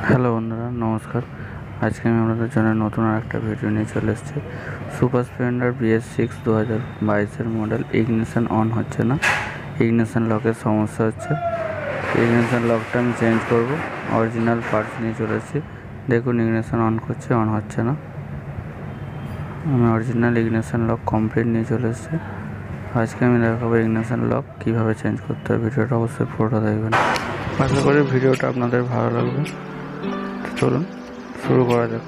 Hello বন্ধুরা, নমস্কার। আজকে আমি আপনাদের জন্য নতুন আরেকটা ভিডিও নিয়ে চলে এসেছি। সুপার স্প্লেন্ডার bs6 2022-এর মডেল ইগনিশন অন হচ্ছে না, ইগনিশন লকের সমস্যা হচ্ছে। ইগনিশন লকটা আমি চেঞ্জ করব, অরিজিনাল পার্টস নিয়ে চলে এসেছি। দেখুন, ইগনিশন অন করছে, অন হচ্ছে না। আমি অরিজিনাল ইগনিশন লক কমপ্লিট নিয়ে চলে এসেছি। আজকে আমি দেখাবো ইগনিশন লক কীভাবে চেঞ্জ করতে হয়। ভিডিওটা অবশ্যই পুরোটা দেখবেন। আশা করি ভিডিওটা আপনাদের ভালো লাগবে। চলুন শুরু করা যাক।